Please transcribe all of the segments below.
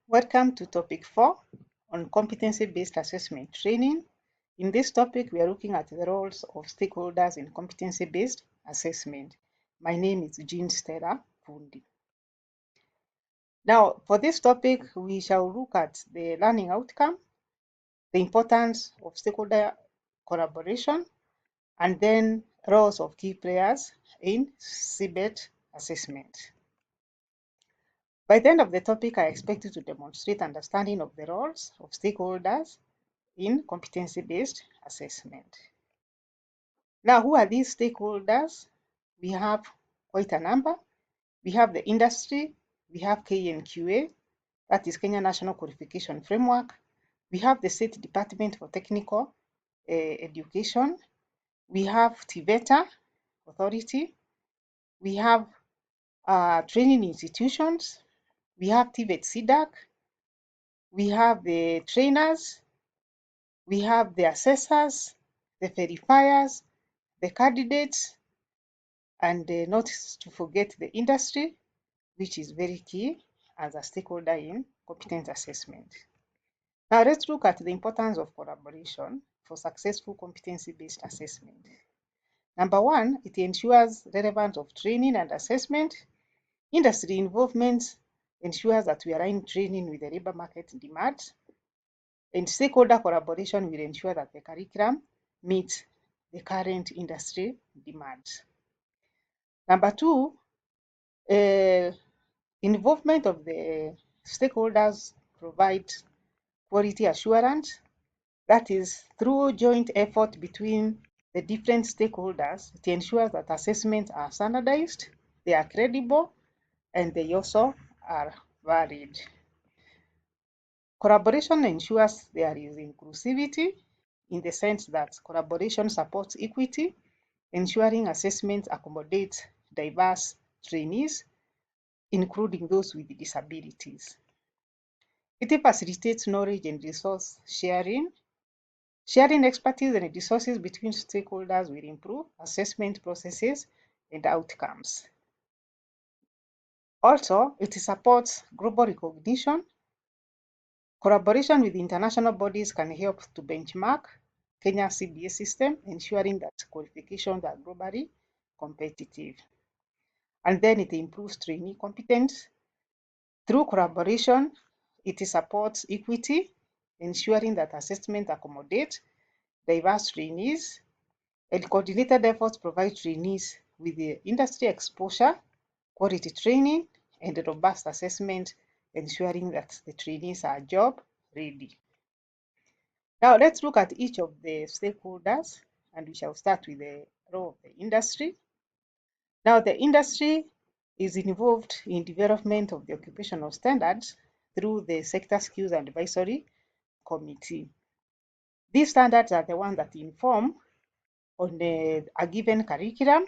Welcome to topic 4 on competency-based assessment training. In this topic, we are looking at the roles of stakeholders in competency-based assessment. My name is Jean Stella Pundi. Now, for this topic, we shall look at the learning outcome, the importance of stakeholder collaboration, and then roles of key players in CBET assessment. By the end of the topic, I expect you to demonstrate understanding of the roles of stakeholders in competency-based assessment. Now, who are these stakeholders? We have quite a number. We have the industry, we have KNQA, that is Kenya National Qualification Framework. We have the State Department for Technical Education. We have TVET Authority. We have training institutions. We have TVET CDAC. We have the trainers. We have the assessors, the verifiers, the candidates, and not to forget the industry, which is very key as a stakeholder in competence assessment. Now let's look at the importance of collaboration for successful competency-based assessment. Number one, it ensures relevance of training and assessment. Industry involvement ensures that we align training with the labor market demands. And stakeholder collaboration will ensure that the curriculum meets the current industry demands. Number two, involvement of the stakeholders provides quality assurance. That is through joint effort between the different stakeholders, it ensures that assessments are standardized, they are credible, and they also are valid. Collaboration ensures there is inclusivity in the sense that collaboration supports equity, ensuring assessments accommodate diverse trainees, including those with disabilities. It facilitates knowledge and resource sharing. Sharing expertise and resources between stakeholders will improve assessment processes and outcomes. Also, it supports global recognition. Collaboration with international bodies can help to benchmark Kenya's CBA system, ensuring that qualifications are globally competitive. And then it improves trainee competence. Through collaboration, it supports equity, ensuring that assessment accommodates diverse trainees, and coordinated efforts provide trainees with the industry exposure, quality training, and robust assessment, ensuring that the trainees are job ready. Now let's look at each of the stakeholders, and we shall start with the role of the industry. Now the industry is involved in development of the occupational standards through the Sector Skills Advisory Committee. These standards are the ones that inform on a given curriculum.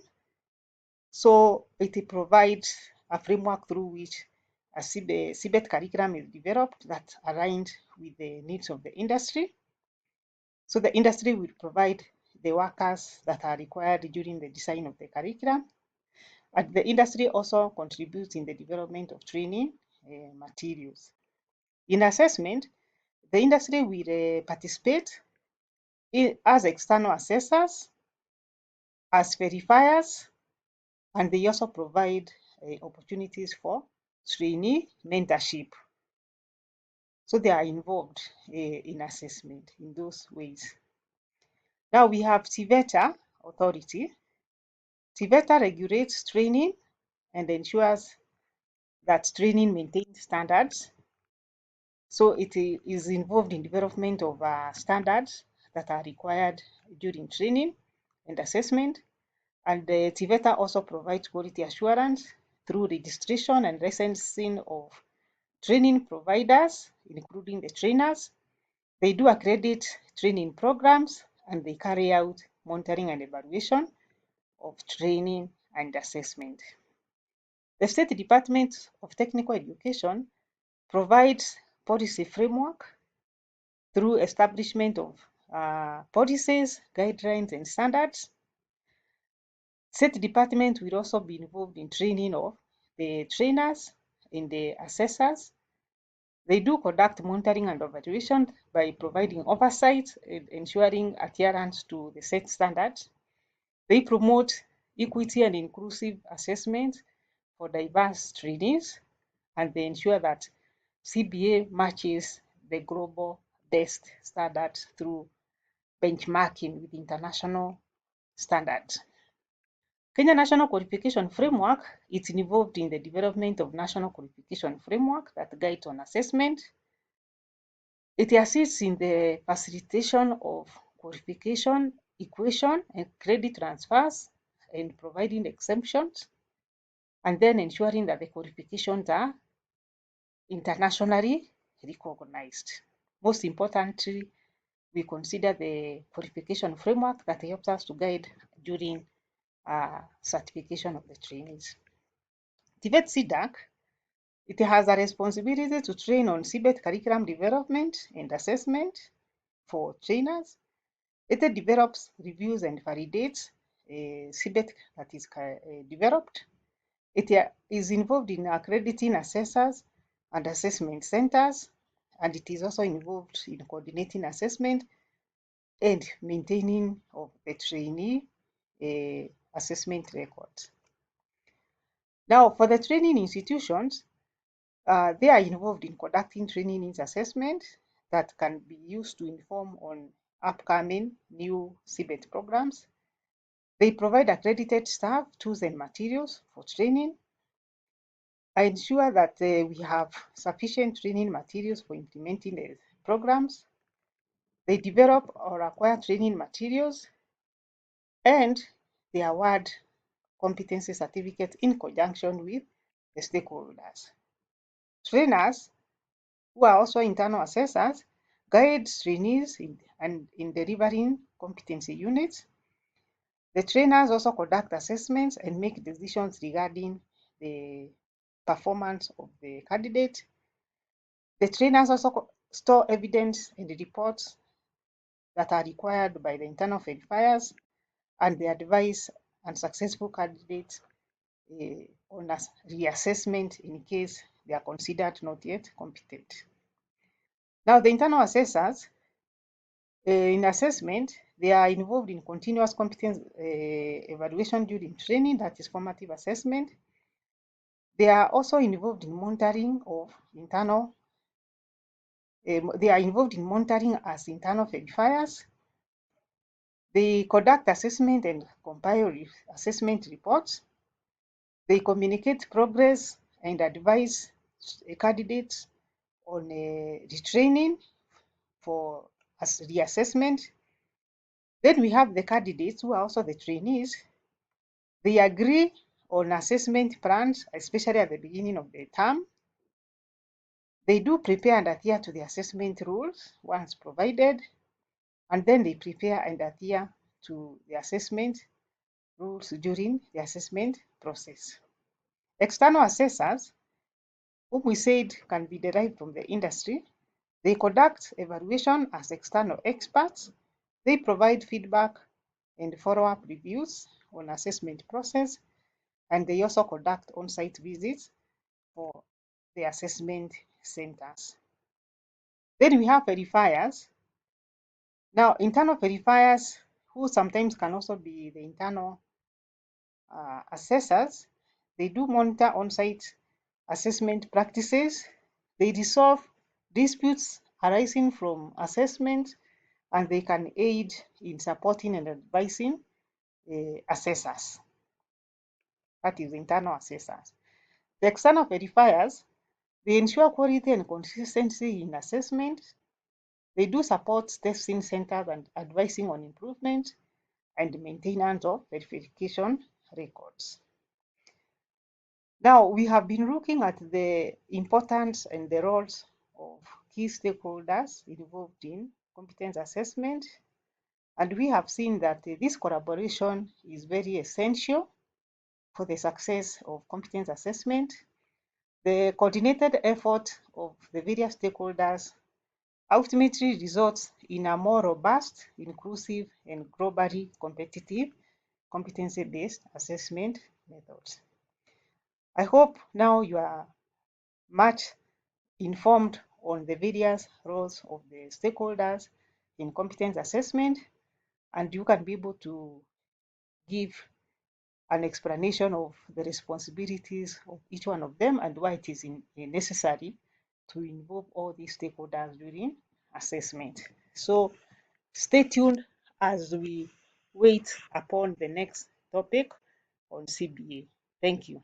So it provides a framework through which a CBET curriculum is developed that aligns with the needs of the industry. So the industry will provide the workers that are required during the design of the curriculum. And the industry also contributes in the development of training materials. In assessment, the industry will participate as external assessors, as verifiers, and they also provide opportunities for trainee mentorship. So they are involved in assessment in those ways. Now we have TVET Authority. TVET regulates training and ensures that training maintains standards. So it is involved in development of standards that are required during training and assessment. And the TVET also provides quality assurance through registration and licensing of training providers, including the trainers. They do accredit training programs and they carry out monitoring and evaluation of training and assessment. The State Department of Technical Education provides policy framework through establishment of policies, guidelines, and standards. State Department will also be involved in training of the trainers and the assessors. They do conduct monitoring and evaluation by providing oversight and ensuring adherence to the set standards. They promote equity and inclusive assessment for diverse trainees, and they ensure that CBA matches the global best standards through benchmarking with international standards. Kenya National Qualification Framework is involved in the development of national qualification framework that guides on assessment. It assists in the facilitation of qualification, equation, and credit transfers, and providing exemptions, and then ensuring that the qualifications are internationally recognized. Most importantly, we consider the qualification framework that helps us to guide during certification of the trainees. TVET CDAC, it has a responsibility to train on CBET curriculum development and assessment for trainers. It develops, reviews, and validates CBET that is developed. It is involved in accrediting assessors and assessment centers, and it is also involved in coordinating assessment and maintaining of the trainee assessment records. Now, for the training institutions, they are involved in conducting training needs assessment that can be used to inform on upcoming new CBET programs. They provide accredited staff, tools, and materials for training. I ensure that we have sufficient training materials for implementing the programs. They develop or acquire training materials, and they award competency certificates in conjunction with the stakeholders. Trainers, who are also internal assessors, guide trainees in delivering competency units. The trainers also conduct assessments and make decisions regarding the performance of the candidate. The trainers also store evidence and reports that are required by the internal verifiers, and they advise unsuccessful candidates on a reassessment in case they are considered not yet competent. Now, the internal assessors, in assessment, they are involved in continuous competence evaluation during training, that is formative assessment. They are also involved in monitoring of internal, they are involved in monitoring as internal verifiers. They conduct assessment and compile assessment reports. They communicate progress and advise candidates on retraining for reassessment. Then we have the candidates who are also the trainees. They agree on assessment plans, especially at the beginning of the term. They do prepare and adhere to the assessment rules once provided, and then they prepare and adhere to the assessment rules during the assessment process. External assessors, whom we said can be derived from the industry, they conduct evaluation as external experts. They provide feedback and follow-up reviews on assessment process, and they also conduct on-site visits for the assessment centers. Then we have verifiers. Now, internal verifiers, who sometimes can also be the internal assessors, they do monitor on-site assessment practices. They resolve disputes arising from assessment, and they can aid in supporting and advising assessors. That is internal assessors. The external verifiers, they ensure quality and consistency in assessment. They do support testing centers and advising on improvement and maintenance of verification records. Now, we have been looking at the importance and the roles of key stakeholders involved in competence assessment, and we have seen that this collaboration is very essential for the success of competence assessment. The coordinated effort of the various stakeholders ultimately results in a more robust, inclusive, and globally competitive competency-based assessment methods. I hope now you are much informed on the various roles of the stakeholders in competence assessment, and you can be able to give an explanation of the responsibilities of each one of them and why it is necessary to involve all these stakeholders during assessment. So stay tuned as we wait upon the next topic on CBA. Thank you.